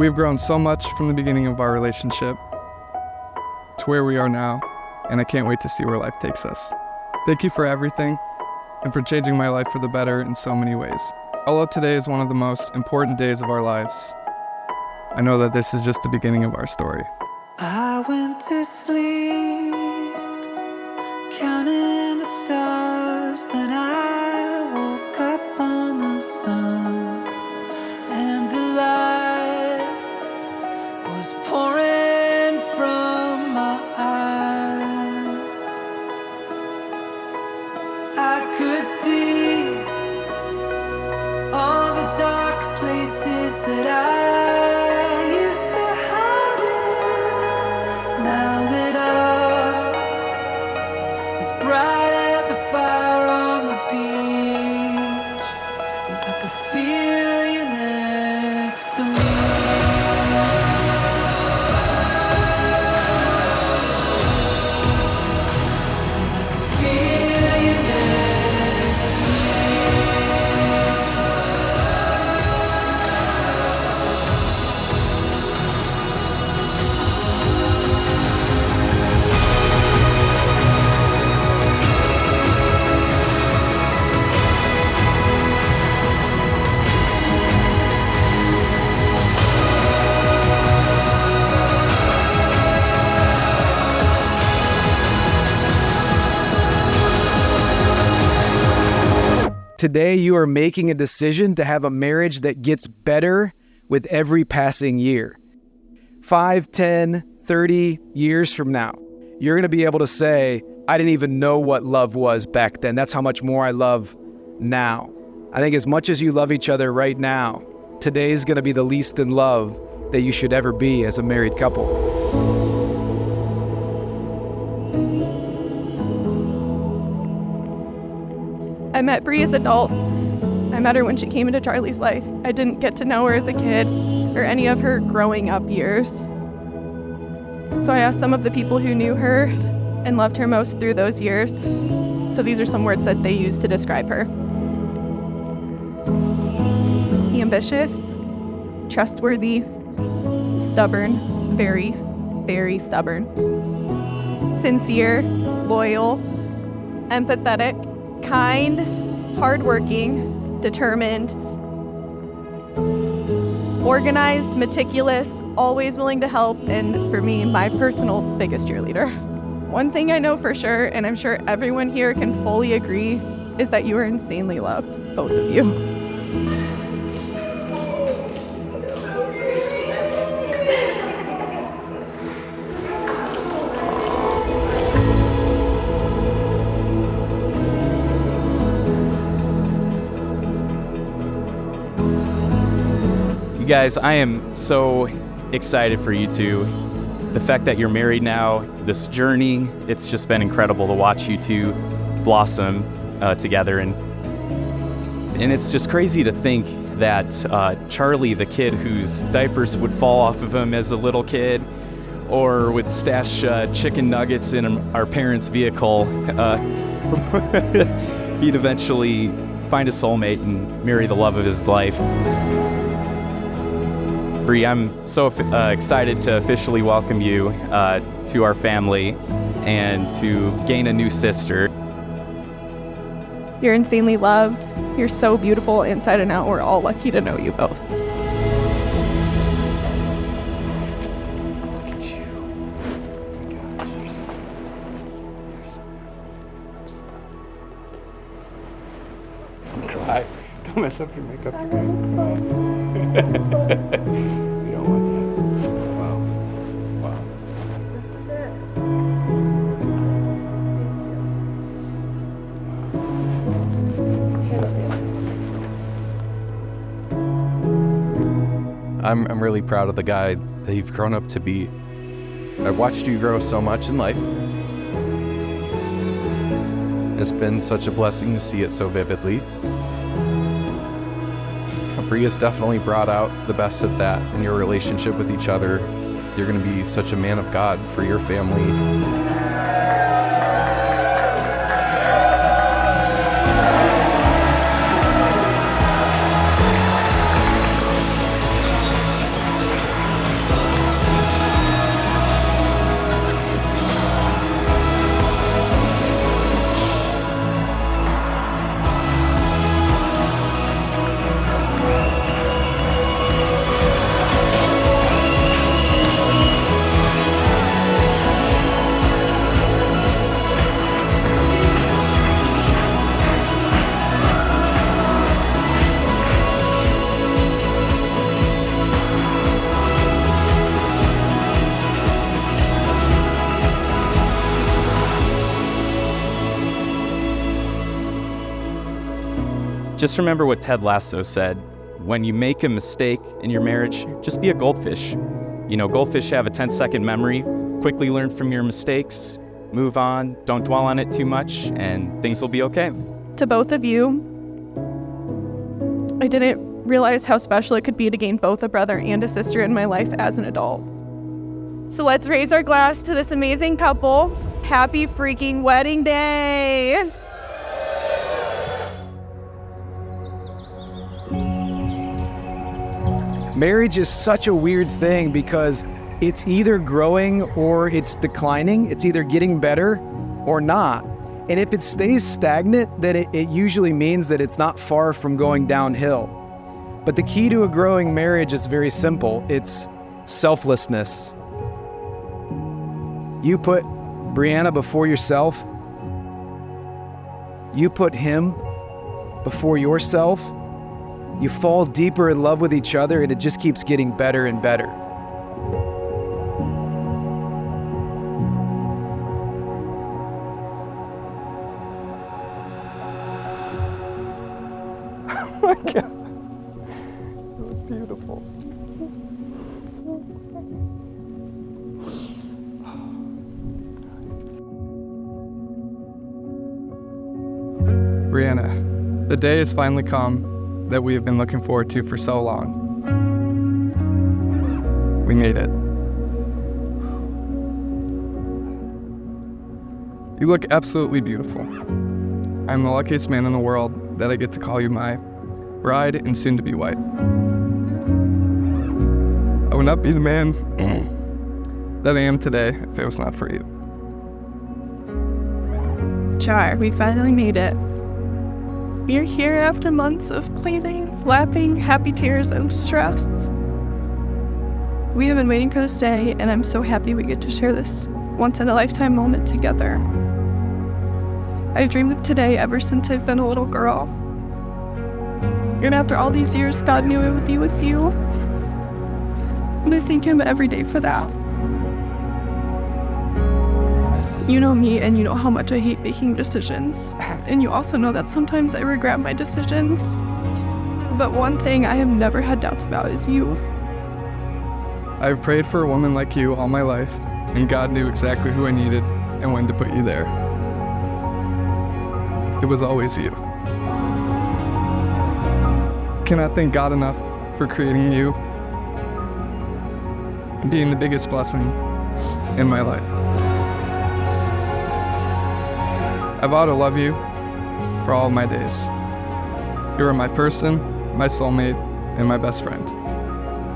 We have grown so much from the beginning of our relationship to where we are now, and I can't wait to see where life takes us. Thank you for everything and for changing my life for the better in so many ways. Although today is one of the most important days of our lives, I know that this is just the beginning of our story. I went to sleep, counting the stars, then I woke up on the sun, and the light was pouring from my eyes. I could see all the dark places that I used to hide in, now lit up as bright as a fire on the beach, and I could feel you next to me. Today, you are making a decision to have a marriage that gets better with every passing year. 5, 10, 30 years from now, you're going to be able to say, I didn't even know what love was back then. That's how much more I love now. I think as much as you love each other right now, today is going to be the least in love that you should ever be as a married couple. I met Bree as adults. I met her when she came into Charlie's life. I didn't get to know her as a kid or any of her growing up years. So I asked some of the people who knew her and loved her most through those years. So these are some words that they used to describe her. Ambitious, trustworthy, stubborn, very, very stubborn. Sincere, loyal, empathetic, kind, hardworking, determined, organized, meticulous, always willing to help, and for me, my personal biggest cheerleader. One thing I know for sure, and I'm sure everyone here can fully agree, is that you are insanely loved, both of you. Guys, I am so excited for you two. The fact that you're married now, this journey, it's just been incredible to watch you two blossom together. And it's just crazy to think that Charlie, the kid whose diapers would fall off of him as a little kid, or would stash chicken nuggets in our parents' vehicle, he'd eventually find a soulmate and marry the love of his life. Bree, I'm so excited to officially welcome you to our family and to gain a new sister. You're insanely loved. You're so beautiful inside and out. We're all lucky to know you both. Don't cry. Don't mess up your makeup. You're gonna cry. You don't want that. Wow. Wow. I'm really proud of the guy that you've grown up to be. I've watched you grow so much in life. It's been such a blessing to see it so vividly. Bree has definitely brought out the best of that in your relationship with each other. You're going to be such a man of God for your family. Just remember what Ted Lasso said. When you make a mistake in your marriage, just be a goldfish. You know, goldfish have a 10-second memory. Quickly learn from your mistakes, move on, don't dwell on it too much, and things will be okay. To both of you, I didn't realize how special it could be to gain both a brother and a sister in my life as an adult. So let's raise our glass to this amazing couple. Happy freaking wedding day! Marriage is such a weird thing because it's either growing or it's declining. It's either getting better or not. And if it stays stagnant, then it usually means that it's not far from going downhill. But the key to a growing marriage is very simple. It's selflessness. You put Breanna before yourself. You put him before yourself. You fall deeper in love with each other, and it just keeps getting better and better. Oh my God. It was beautiful. Breanna, the day has finally come that we have been looking forward to for so long. We made it. You look absolutely beautiful. I'm the luckiest man in the world that I get to call you my bride and soon-to-be wife. I would not be the man that I am today if it was not for you. Char, we finally made it. We're here after months of pleading, laughing, happy tears, and stress. We have been waiting for this day, and I'm so happy we get to share this once-in-a-lifetime moment together. I've dreamed of today ever since I've been a little girl. And after all these years, God knew it would be with you. And I thank Him every day for that. You know me, and you know how much I hate making decisions. And you also know that sometimes I regret my decisions. But one thing I have never had doubts about is you. I've prayed for a woman like you all my life, and God knew exactly who I needed and when to put you there. It was always you. I cannot thank God enough for creating you and being the biggest blessing in my life. I vow to love you for all of my days. You are my person, my soulmate, and my best friend.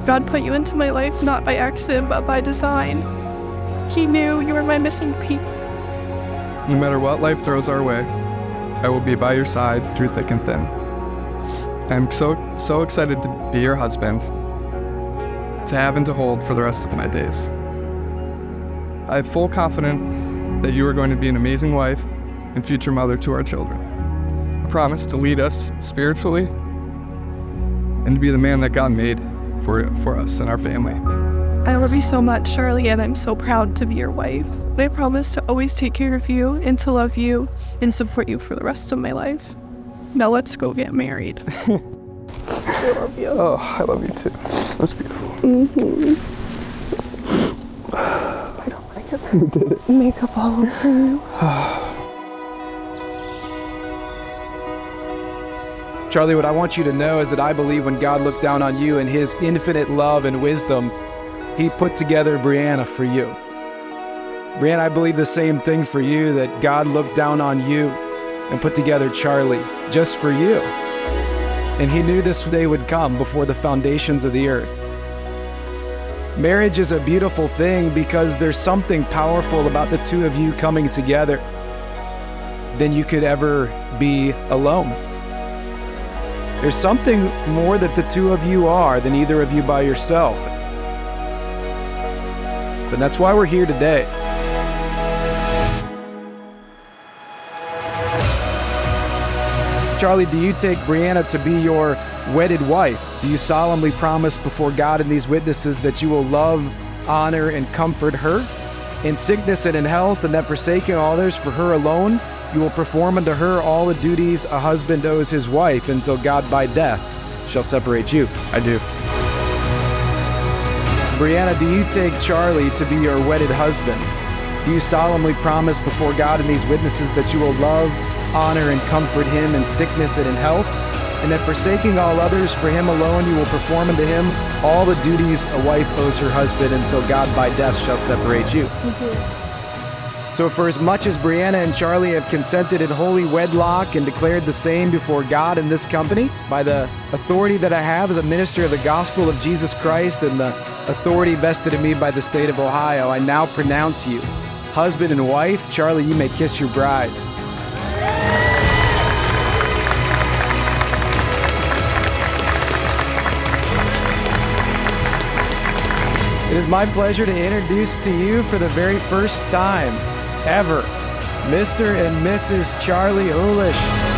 God put you into my life not by accident, but by design. He knew you were my missing piece. No matter what life throws our way, I will be by your side through thick and thin. I'm so excited to be your husband, to have and to hold for the rest of my days. I have full confidence that you are going to be an amazing wife and future mother to our children. I promise to lead us spiritually and to be the man that God made for us and our family. I love you so much, Charlie, and I'm so proud to be your wife. And I promise to always take care of you and to love you and support you for the rest of my life. Now let's go get married. I love you. Oh, I love you too. That's beautiful. I don't like it. You did it. Makeup all over you. Charlie, what I want you to know is that I believe when God looked down on you in His infinite love and wisdom, He put together Breanna for you. Breanna, I believe the same thing for you, that God looked down on you and put together Charlie just for you. And He knew this day would come before the foundations of the earth. Marriage is a beautiful thing because there's something powerful about the two of you coming together than you could ever be alone. There's something more that the two of you are than either of you by yourself. And that's why we're here today. Charlie, do you take Breanna to be your wedded wife? Do you solemnly promise before God and these witnesses that you will love, honor, and comfort her in sickness and in health, and that forsaking all others for her alone, you will perform unto her all the duties a husband owes his wife until God by death shall separate you. I do. Breanna, do you take Charlie to be your wedded husband? Do you solemnly promise before God and these witnesses that you will love, honor, and comfort him in sickness and in health, and that forsaking all others, for him alone you will perform unto him all the duties a wife owes her husband until God by death shall separate you? So for as much as Breanna and Charlie have consented in holy wedlock and declared the same before God and this company, by the authority that I have as a minister of the gospel of Jesus Christ and the authority vested in me by the state of Ohio, I now pronounce you husband and wife. Charlie, you may kiss your bride. It is my pleasure to introduce to you for the very first time ever, Mr. and Mrs. Charlie Hulisz.